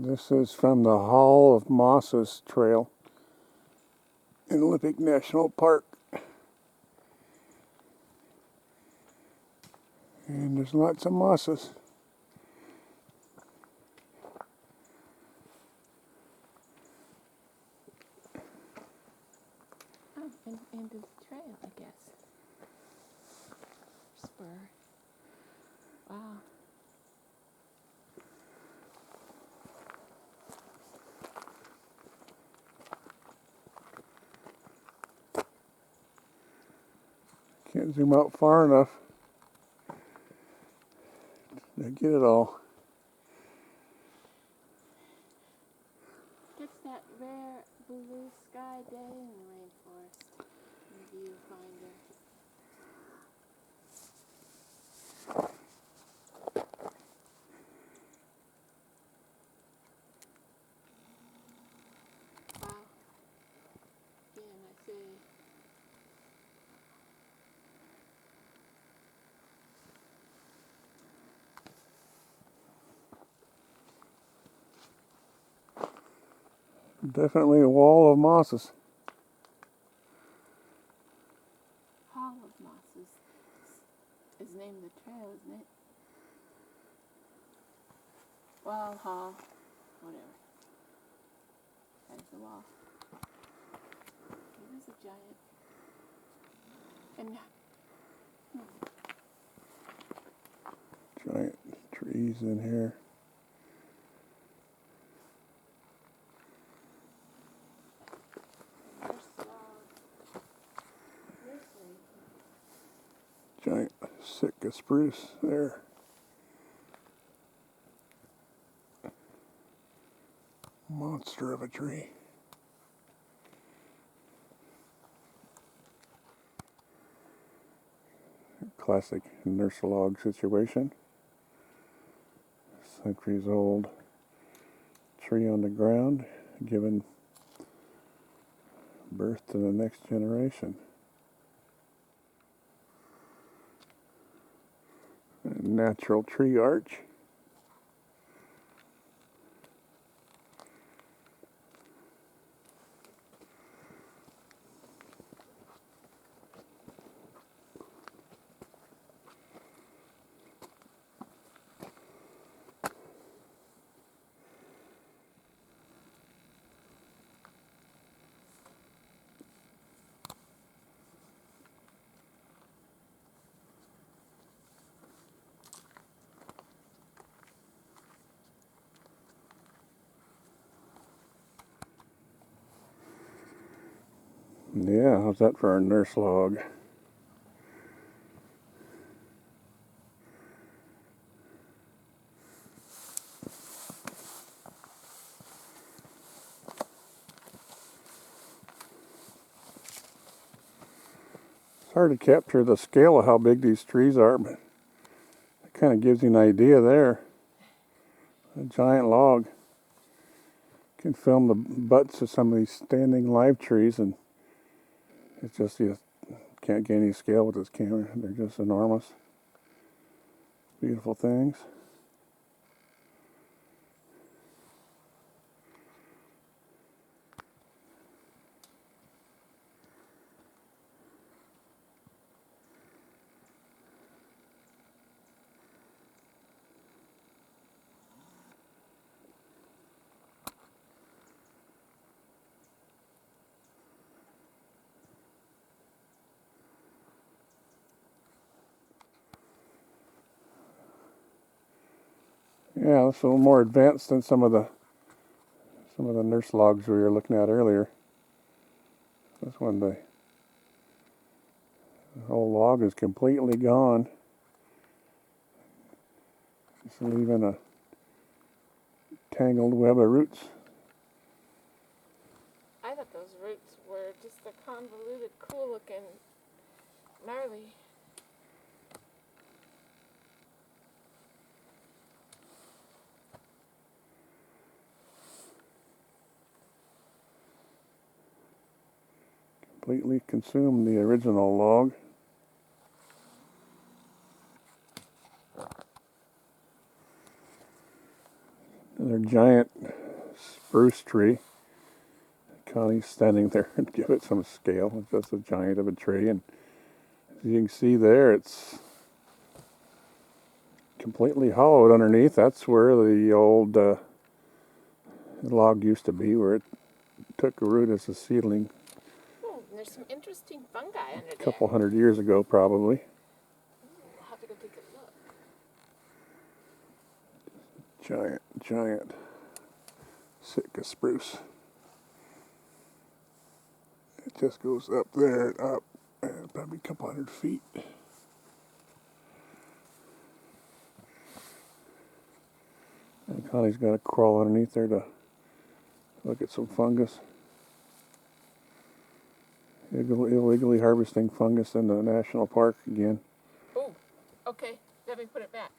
This is from the Hall of Mosses Trail in Olympic National Park. And there's lots of mosses. Oh, and the trail, I guess. Spur. Wow. Can't zoom out far enough to get it all. It's that rare blue sky day in the rainforest. The viewfinder. Wow. Again, I see. Definitely a wall of mosses. Hall of Mosses is named the trail, isn't it? Wall, hall, whatever. There's the wall. It is a giant. And Giant trees in here. Giant Sitka spruce there. Monster of a tree. Classic nurse log situation. Centuries old tree on the ground, giving birth to the next generation. A natural tree arch. Yeah, how's that for a nurse log? It's hard to capture the scale of how big these trees are, but it kind of gives you an idea there. A giant log. You can film the butts of some of these standing live trees, and it's just you can't get any scale with this camera. They're just enormous. Beautiful things. Yeah, it's a little more advanced than some of the nurse logs we were looking at earlier. This one, the whole log is completely gone. Just leaving a tangled web of roots. I thought those roots were just a convoluted, cool looking, gnarly. Completely consumed the original log. Another giant spruce tree. Connie's standing there and give it some scale. It's just a giant of a tree, and as you can see there, it's completely hollowed underneath. That's where the old log used to be, where it took a root as a seedling Oh, there's some interesting fungi under a there. couple hundred years ago, probably. We'll have to go take a look. Giant Sitka spruce. It just goes up there and up, and probably a couple hundred feet. And Connie's got to crawl underneath there to look at some fungus. Illegally harvesting fungus in the national park again. Oh, okay. Let me put it back.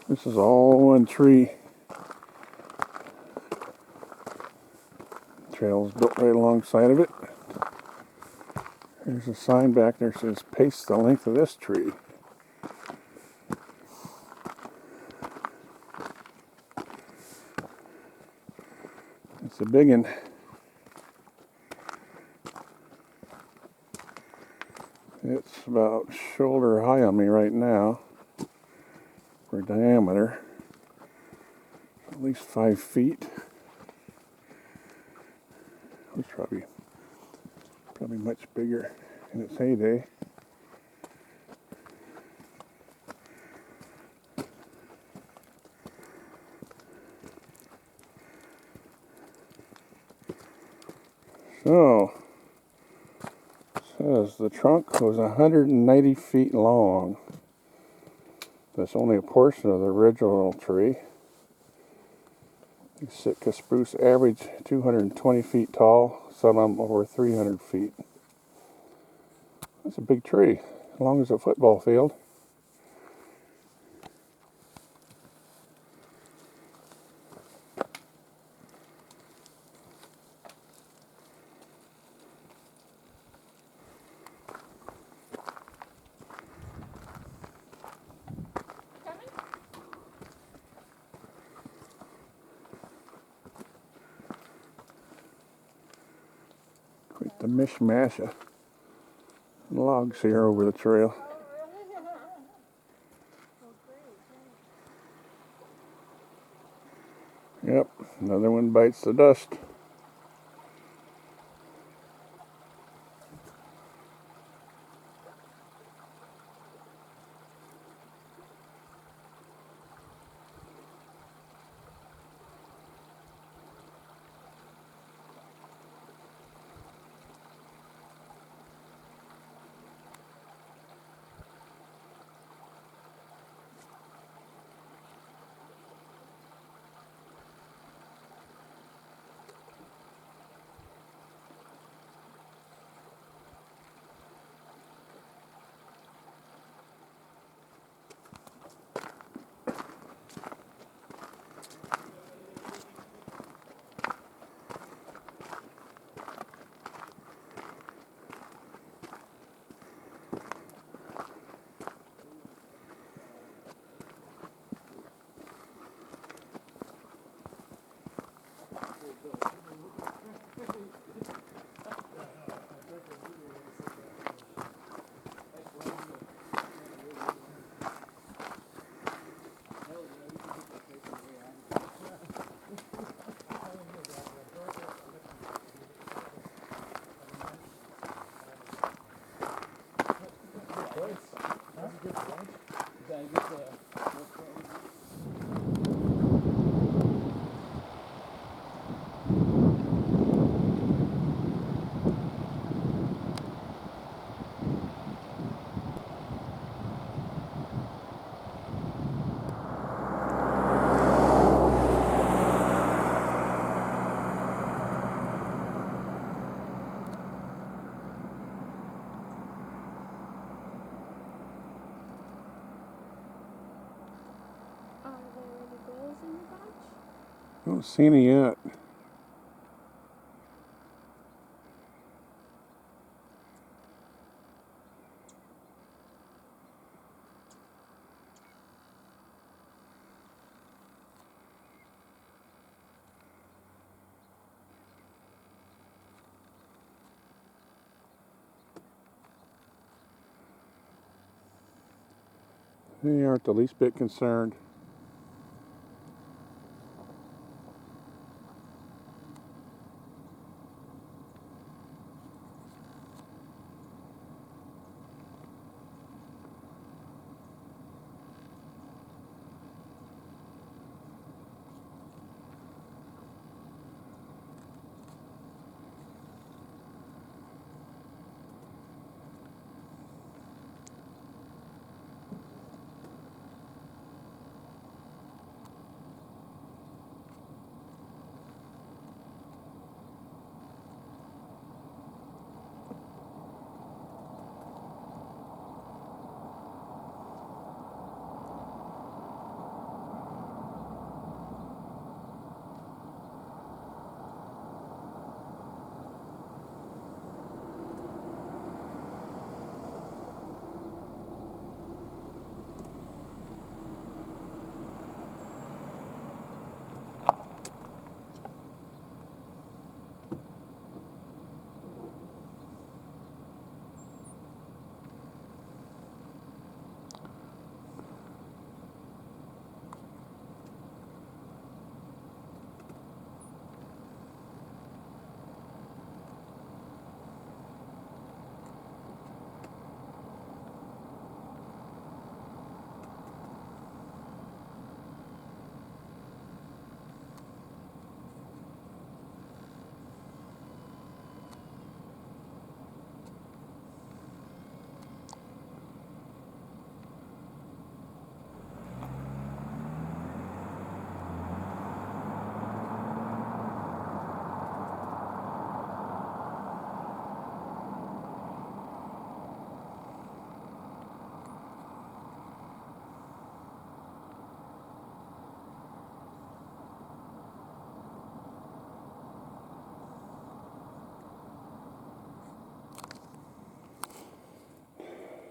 This is all one tree. Trail's built right alongside of it. There's a sign back there that says pace the length of this tree. It's a big one. It's about shoulder high on me right now for diameter. At least 5 feet. It was probably much bigger in its heyday. So, it says the trunk was 190 feet long. That's only a portion of the original tree. The Sitka spruce average 220 feet tall, some of them over 300 feet. That's a big tree, as long as a football field. Coming? Quite the mishmash of logs here over the trail. Yep, another one bites the dust. Are there any bears in the bunch? Don't see any yet. They aren't the least bit concerned.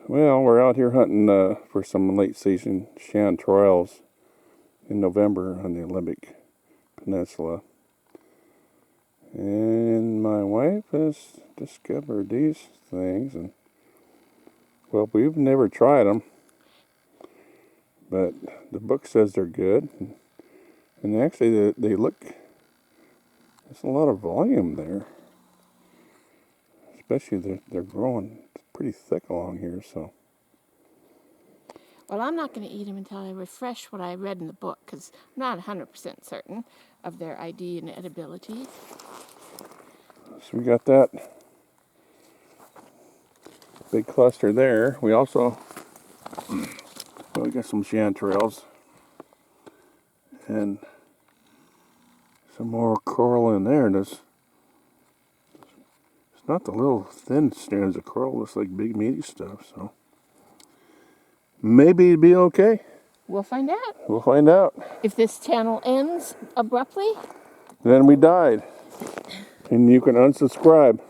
Well, we're out here hunting for some late season chanterelles in November on the Olympic Peninsula. And my wife has discovered these things, and well, we've never tried them, but the book says they're good. And actually, they look, there's a lot of volume there. Especially they're growing pretty thick along here, so. Well, I'm not going to eat them until I refresh what I read in the book, because I'm not 100% certain of their ID and edibility. So we got that big cluster there. We also, well, we got some chanterelles and some more coral in there. And it's not the little thin strands of coral. It's like big meaty stuff. So maybe it'd be okay. We'll find out. We'll find out. If this channel ends abruptly, Then we died. And you can unsubscribe.